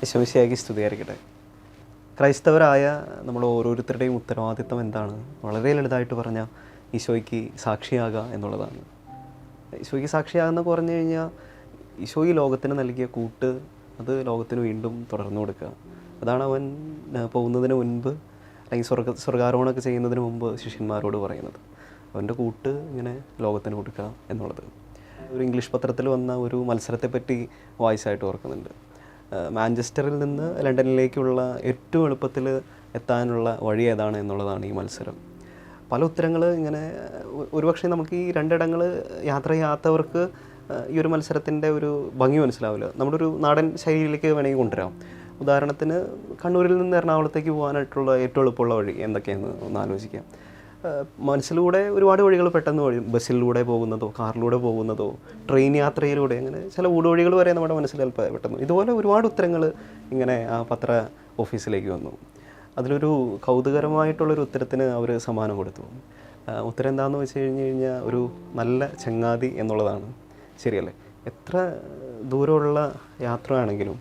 യശോമിശിഹായ്ക്ക് സ്തുതിയായിരിക്കട്ടെ. ക്രൈസ്തവരായ നമ്മൾ ഓരോരുത്തരുടെയും ഉത്തരവാദിത്തം എന്താണ്? വളരെ ലളിതമായിട്ട് പറഞ്ഞാൽ ഈശോയ്ക്ക് സാക്ഷിയാകുക എന്നുള്ളതാണ്. ഈശോയ്ക്ക് സാക്ഷിയാകുന്നൊക്കെ പറഞ്ഞു കഴിഞ്ഞാൽ ഈശോ ഈ ലോകത്തിന് നൽകിയ കൂട്ട് അത് ലോകത്തിന് വീണ്ടും തുടർന്നു കൊടുക്കുക. അതാണ് അവൻ പോകുന്നതിന് മുൻപ് അല്ലെങ്കിൽ സ്വർഗാരോഹണമൊക്കെ ചെയ്യുന്നതിന് മുമ്പ് ശിഷ്യന്മാരോട് പറയുന്നത്. അവൻ്റെ കൂട്ട് ഇങ്ങനെ ലോകത്തിന് കൊടുക്കുക എന്നുള്ളത്. ഒരു ഇംഗ്ലീഷ് പത്രത്തിൽ വന്ന ഒരു മത്സരത്തെപ്പറ്റി വായിച്ചായിട്ട് ഓർക്കുന്നുണ്ട്. മാഞ്ചസ്റ്ററിൽ നിന്ന് ലണ്ടനിലേക്കുള്ള ഏറ്റവും എളുപ്പത്തിൽ എത്താനുള്ള വഴി ഏതാണ് എന്നുള്ളതാണ് ഈ മത്സരം. പല ഉത്തരങ്ങൾ ഇങ്ങനെ ഒരുപക്ഷെ നമുക്ക് ഈ രണ്ടിടങ്ങൾ യാത്ര ചെയ്യാത്തവർക്ക് ഈ ഒരു മത്സരത്തിൻ്റെ ഒരു ഭംഗി മനസ്സിലാവില്ല. നമ്മുടെ ഒരു നാടൻ ശൈലിയിലേക്ക് വേണമെങ്കിൽ കൊണ്ടുവരാം. ഉദാഹരണത്തിന് കണ്ണൂരിൽ നിന്ന് എറണാകുളത്തേക്ക് പോകാനായിട്ടുള്ള ഏറ്റവും എളുപ്പമുള്ള വഴി എന്തൊക്കെയെന്ന് ഒന്ന് ആലോചിക്കാം. മനസ്സിലൂടെ ഒരുപാട് വഴികൾ പെട്ടെന്ന് വഴിയും. ബസ്സിലൂടെ പോകുന്നതോ കാറിലൂടെ പോകുന്നതോ ട്രെയിൻ യാത്രയിലൂടെ അങ്ങനെ ചില ഊടുവഴികൾ വരെ നമ്മുടെ മനസ്സിൽ പെട്ടെന്ന്. ഇതുപോലെ ഒരുപാട് ഉത്തരങ്ങൾ ഇങ്ങനെ ആ പത്ര ഓഫീസിലേക്ക് വന്നു. അതിലൊരു കൗതുകരമായിട്ടുള്ളൊരു ഉത്തരത്തിന് അവർ സമ്മാനം കൊടുത്തു. ഉത്തരം എന്താണെന്ന് വെച്ച് കഴിഞ്ഞാൽ ഒരു നല്ല ചങ്ങാതി എന്നുള്ളതാണ്. ശരിയല്ലേ? എത്ര ദൂരമുള്ള യാത്രയാണെങ്കിലും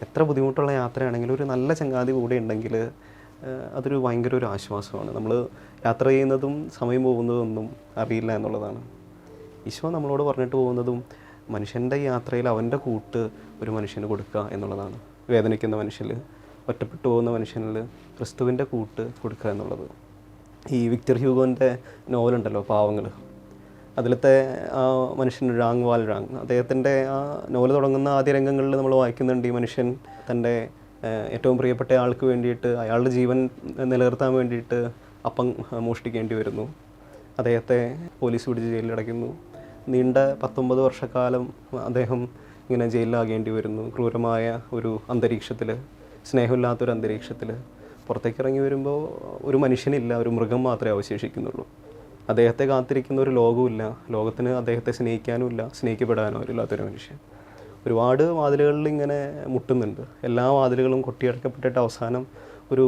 എത്ര ബുദ്ധിമുട്ടുള്ള യാത്രയാണെങ്കിലും ഒരു നല്ല ചങ്ങാതി കൂടെ ഉണ്ടെങ്കിൽ അതൊരു ഭയങ്കര ഒരു ആശ്വാസമാണ്. നമ്മൾ യാത്ര ചെയ്യുന്നതും സമയം പോകുന്നതൊന്നും അറിയില്ല എന്നുള്ളതാണ്. ഈശോ നമ്മളോട് പറഞ്ഞിട്ട് പോകുന്നതും മനുഷ്യൻ്റെ യാത്രയിൽ അവൻ്റെ കൂട്ട് ഒരു മനുഷ്യന് കൊടുക്കുക എന്നുള്ളതാണ്. വേദനിക്കുന്ന മനുഷ്യന്, ഒറ്റപ്പെട്ടു പോകുന്ന മനുഷ്യനിൽ ക്രിസ്തുവിൻ്റെ കൂട്ട് കൊടുക്കുക എന്നുള്ളത്. ഈ വിക്ടർ ഹ്യൂഗോൻ്റെ നോവലുണ്ടല്ലോ പാവങ്ങൾ, അതിലത്തെ ആ മനുഷ്യൻ ഴാങ് വാൽ ഴാങ്, അദ്ദേഹത്തിൻ്റെ ആ നോവൽ തുടങ്ങുന്ന ആദ്യ രംഗങ്ങളിൽ നമ്മൾ വായിക്കുന്നുണ്ട്. ഈ മനുഷ്യൻ തൻ്റെ ഏറ്റവും പ്രിയപ്പെട്ട ആൾക്ക് വേണ്ടിയിട്ട് അയാളുടെ ജീവൻ നിലനിർത്താൻ വേണ്ടിയിട്ട് അപ്പം മോഷ്ടിക്കേണ്ടി വരുന്നു. അദ്ദേഹത്തെ പോലീസ് പിടിച്ച് ജയിലിലടയ്ക്കുന്നു. നീണ്ട 19 വർഷക്കാലം അദ്ദേഹം ഇങ്ങനെ ജയിലിലാകേണ്ടി വരുന്നു. ക്രൂരമായ ഒരു അന്തരീക്ഷത്തിൽ, സ്നേഹമില്ലാത്തൊരു അന്തരീക്ഷത്തിൽ. പുറത്തേക്ക് ഇറങ്ങി വരുമ്പോൾ ഒരു മനുഷ്യനില്ല, ഒരു മൃഗം മാത്രമേ അവശേഷിക്കുന്നുള്ളൂ. അദ്ദേഹത്തെ കാത്തിരിക്കുന്ന ഒരു ലോകവുമില്ല, ലോകത്തിന് അദ്ദേഹത്തെ സ്നേഹിക്കാനുമില്ല, സ്നേഹിക്കപ്പെടാനോ ഇല്ലാത്തൊരു മനുഷ്യൻ. ഒരുപാട് വാതിലുകളിൽ ഇങ്ങനെ മുട്ടുന്നുണ്ട്. എല്ലാ വാതിലുകളും കൊട്ടിയടക്കപ്പെട്ടിട്ട് അവസാനം ഒരു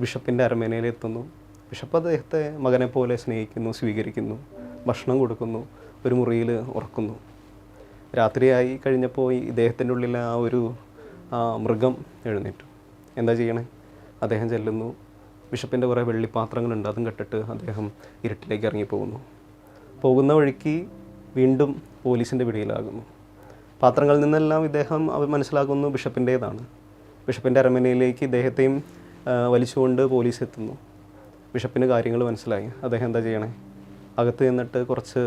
ബിഷപ്പിൻ്റെ അരമനയിലെത്തുന്നു. ബിഷപ്പ് അദ്ദേഹത്തെ മകനെ പോലെ സ്നേഹിക്കുന്നു, സ്വീകരിക്കുന്നു, ഭക്ഷണം കൊടുക്കുന്നു, ഒരു മുറിയിൽ ഉറക്കുന്നു. രാത്രിയായി കഴിഞ്ഞപ്പോൾ ഇദ്ദേഹത്തിൻ്റെ ഉള്ളിലെ ആ മൃഗം എഴുന്നേറ്റു. എന്താ ചെയ്യണേ? അദ്ദേഹം ചെല്ലുന്നു. ബിഷപ്പിൻ്റെ കുറേ വെള്ളിപ്പാത്രങ്ങളുണ്ട്, അതും കെട്ടിട്ട് അദ്ദേഹം ഇരുട്ടിലേക്ക് ഇറങ്ങിപ്പോകുന്നു. പോകുന്ന വഴിക്ക് വീണ്ടും പോലീസിൻ്റെ പിടിയിലാകുന്നു. പാത്രങ്ങളിൽ നിന്നെല്ലാം ഇദ്ദേഹം മനസ്സിലാക്കുന്നു ബിഷപ്പിൻ്റേതാണ്. ബിഷപ്പിൻ്റെ അരമനയിലേക്ക് ഇദ്ദേഹത്തെയും വലിച്ചുകൊണ്ട് പോലീസ് എത്തുന്നു. ബിഷപ്പിന് കാര്യങ്ങൾ മനസ്സിലായി. അദ്ദേഹം എന്താ ചെയ്യണേ? അകത്ത് ചെന്നിട്ട് കുറച്ച്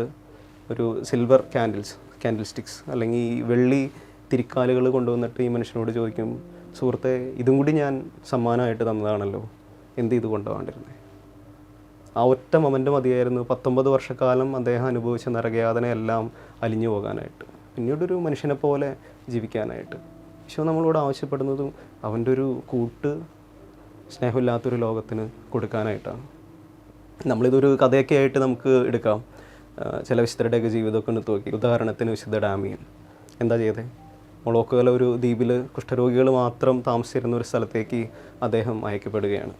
ഒരു സിൽവർ ക്യാൻഡിൽ സ്റ്റിക്സ് അല്ലെങ്കിൽ ഈ വെള്ളി തിരിക്കാലുകൾ കൊണ്ടുവന്നിട്ട് ഈ മനുഷ്യനോട് ചോദിക്കും, സുഹൃത്തെ, ഇതും കൂടി ഞാൻ സമ്മാനമായിട്ട് തന്നതാണല്ലോ, എന്ത് ഇത് കൊണ്ടുപോകാണ്ടിരുന്നത്? ആ ഒറ്റ മൊമെൻ്റ് മതിയായിരുന്നു 19 വർഷക്കാലം അദ്ദേഹം അനുഭവിച്ച നരകയാതനയെല്ലാം അലിഞ്ഞു പോകാനായിട്ട്, പിന്നീടൊരു മനുഷ്യനെ പോലെ ജീവിക്കാനായിട്ട്. ഈശോ നമ്മളോട് ആവശ്യപ്പെടുന്നതും അവൻ്റെ ഒരു കൂട്ട് സ്നേഹമില്ലാത്തൊരു ലോകത്തിന് കൊടുക്കാനായിട്ടാണ്. നമ്മളിതൊരു കഥയൊക്കെ ആയിട്ട് നമുക്ക് എടുക്കാം. ചില വിശുദ്ധരുടെയൊക്കെ ജീവിതമൊക്കെ എടുത്ത് നോക്കി. ഉദാഹരണത്തിന് വിശുദ്ധ ഡാമിയൻ എന്താ ചെയ്തത്? മൊളോക്കോയിലെ ഒരു ദ്വീപിൽ കുഷ്ഠരോഗികൾ മാത്രം താമസിച്ചിരുന്ന ഒരു സ്ഥലത്തേക്ക് അദ്ദേഹം അയക്കപ്പെടുകയാണ്.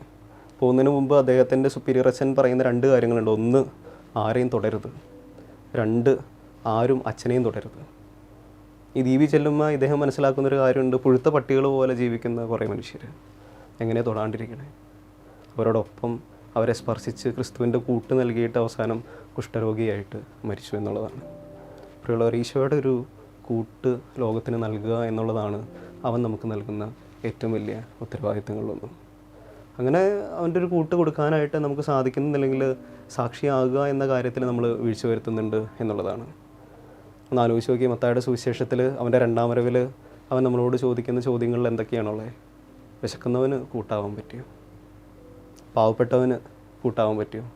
പോകുന്നതിന് മുമ്പ് അദ്ദേഹത്തിൻ്റെ സുപ്പീരിയർ അച്ഛൻ പറയുന്ന 2 കാര്യങ്ങളുണ്ട്. 1, ആരെയും തുടരുത്. 2, ആരും അച്ഛനെയും തുടരുത്. ഈ ദ്വീപിൽ ചെല്ലുമ്പോൾ ഇദ്ദേഹം മനസ്സിലാക്കുന്നൊരു കാര്യമുണ്ട്. പുഴുത്ത പട്ടികൾ പോലെ ജീവിക്കുന്ന കുറേ മനുഷ്യർ എങ്ങനെ തൊടാണ്ടിരിക്കണേ? അവരോടൊപ്പം അവരെ സ്പർശിച്ച് ക്രിസ്തുവിൻ്റെ കൂട്ട് നൽകിയിട്ട് അവസാനം കുഷ്ഠരോഗിയായിട്ട് മരിച്ചു എന്നുള്ളതാണ്. പ്രിയമുള്ളവർ, ഈശോയുടെ ഒരു കൂട്ട് ലോകത്തിന് നൽകുക എന്നുള്ളതാണ് അവൻ നമുക്ക് നൽകുന്ന ഏറ്റവും വലിയ ഉത്തരവാദിത്തങ്ങളിലൊന്നും. അങ്ങനെ അവൻ്റെ ഒരു കൂട്ട് കൊടുക്കാനായിട്ട് നമുക്ക് സാധിക്കുന്നില്ലെങ്കിൽ സാക്ഷിയാകുക എന്ന കാര്യത്തിൽ നമ്മൾ വീഴ്ച വരുത്തുന്നുണ്ട് എന്നുള്ളതാണ്. ഒന്ന് ആലോചിച്ച് നോക്കി. മത്തായിയുടെ സുവിശേഷത്തിൽ അവൻ്റെ 2ാം വരവിൽ അവൻ നമ്മളോട് ചോദിക്കുന്ന ചോദ്യങ്ങളിൽ എന്തൊക്കെയാണുള്ളത്? വിശക്കുന്നവന് കൂട്ടാവാൻ പറ്റുമോ? പാവപ്പെട്ടവന് കൂട്ടാവാൻ പറ്റുമോ?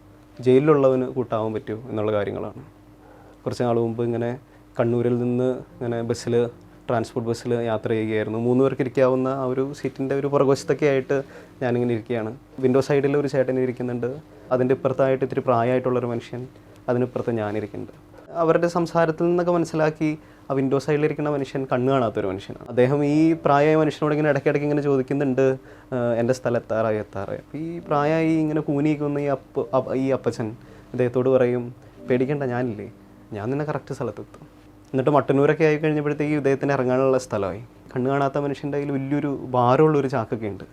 ജയിലിലുള്ളവന് കൂട്ടാവാൻ പറ്റുമോ എന്നുള്ള കാര്യങ്ങളാണ്. കുറച്ച് നാൾ മുമ്പ് ഇങ്ങനെ കണ്ണൂരിൽ നിന്ന് ഇങ്ങനെ ട്രാൻസ്പോർട്ട് ബസ്സിൽ യാത്ര ചെയ്യുകയായിരുന്നു. 3 പേർക്ക് ഇരിക്കാവുന്ന ആ ഒരു സീറ്റിൻ്റെ ഒരു പുറകുവശത്തൊക്കെ ആയിട്ട് ഞാനിങ്ങനെ ഇരിക്കുകയാണ്. വിൻഡോ സൈഡിൽ ഒരു ചേട്ടൻ ഇരിക്കുന്നുണ്ട്. അതിൻ്റെ ഇപ്പുറത്തായിട്ട് ഇത്തിരി പ്രായമായിട്ടുള്ളൊരു മനുഷ്യൻ, അതിനിപ്പുറത്ത് ഞാനിരിക്കുന്നുണ്ട്. അവരുടെ സംസാരത്തിൽ നിന്നൊക്കെ മനസ്സിലാക്കി ആ വിൻഡോ സൈഡിലിരിക്കുന്ന മനുഷ്യൻ കണ്ണ് കാണാത്തൊരു മനുഷ്യനാണ്. അദ്ദേഹം ഈ പ്രായമായ മനുഷ്യനോട് ഇങ്ങനെ ഇടയ്ക്കിടയ്ക്ക് ഇങ്ങനെ ചോദിക്കുന്നുണ്ട്, എൻ്റെ സ്ഥലം എത്താറായി. അപ്പോൾ ഈ പ്രായമായി ഇങ്ങനെ കൂനിയിരിക്കുന്ന ഈ അപ്പച്ചൻ അദ്ദേഹത്തോട് പറയും, പേടിക്കേണ്ട, ഞാനില്ലേ, ഞാൻ നിന്നെ കറക്റ്റ് സ്ഥലത്തെത്തും. എന്നിട്ട് മട്ടന്നൂരൊക്കെ ആയി കഴിഞ്ഞപ്പോഴത്തേക്ക് ഇദ്ദേഹത്തിന് ഇറങ്ങാനുള്ള സ്ഥലമായി. കണ്ണ് കാണാത്ത മനുഷ്യൻ്റെ കയ്യിൽ വലിയൊരു ഭാരമുള്ളൊരു ചാക്കൊക്കെ ഉണ്ട്.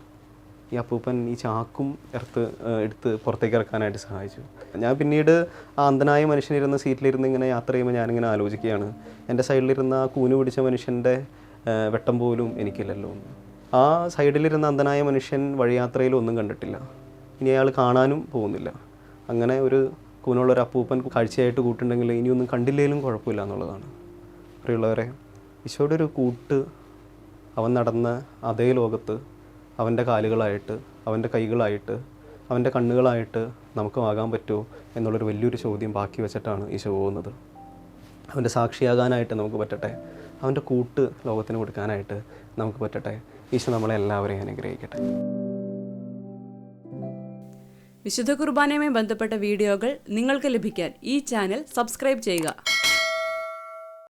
ഈ അപ്പൂപ്പൻ ഈ ചാക്കും എടുത്ത് പുറത്തേക്ക് ഇറക്കാനായിട്ട് സഹായിച്ചു. ഞാൻ പിന്നീട് ആ അന്ധനായ മനുഷ്യനിരുന്ന സീറ്റിലിരുന്ന് ഇങ്ങനെ യാത്ര ചെയ്യുമ്പോൾ ഞാനിങ്ങനെ ആലോചിക്കുകയാണ്, എൻ്റെ സൈഡിലിരുന്ന ആ കൂന് പിടിച്ച മനുഷ്യൻ്റെ വെട്ടം പോലും എനിക്കില്ലല്ലോ എന്ന്. ആ സൈഡിലിരുന്ന അന്ധനായ മനുഷ്യൻ വഴിയാത്രയിൽ ഒന്നും കണ്ടിട്ടില്ല, ഇനി അയാൾ കാണാനും പോകുന്നില്ല. അങ്ങനെ ഒരു കൂനുള്ളൊരു അപ്പൂപ്പൻ കാഴ്ചയായിട്ട് കൂട്ടുണ്ടെങ്കിൽ ഇനിയൊന്നും കണ്ടില്ലെങ്കിലും കുഴപ്പമില്ല എന്നുള്ളതാണ്. പ്രിയമുള്ളവരെ, ഈശോയുടെ ഒരു കൂട്ട്, അവൻ നടന്ന അതേ ലോകത്ത് അവൻ്റെ കാലുകളായിട്ട്, അവൻ്റെ കൈകളായിട്ട്, അവൻ്റെ കണ്ണുകളായിട്ട് നമുക്കും ആകാൻ പറ്റുമോ എന്നുള്ളൊരു വലിയൊരു ചോദ്യം ബാക്കി വെച്ചിട്ടാണ് ഈശോ പോകുന്നത്. അവൻ്റെ സാക്ഷിയാകാനായിട്ട് നമുക്ക് പറ്റട്ടെ, അവൻ്റെ കൂട്ട് ലോകത്തിന് കൊടുക്കാനായിട്ട് നമുക്ക് പറ്റട്ടെ. ഈശോ നമ്മളെ എല്ലാവരെയും അനുഗ്രഹിക്കട്ടെ. വിശുദ്ധ കുർബാനയുമായി ബന്ധപ്പെട്ട വീഡിയോകൾ നിങ്ങൾക്ക് ലഭിക്കാൻ ഈ ചാനൽ സബ്സ്ക്രൈബ് ചെയ്യുക.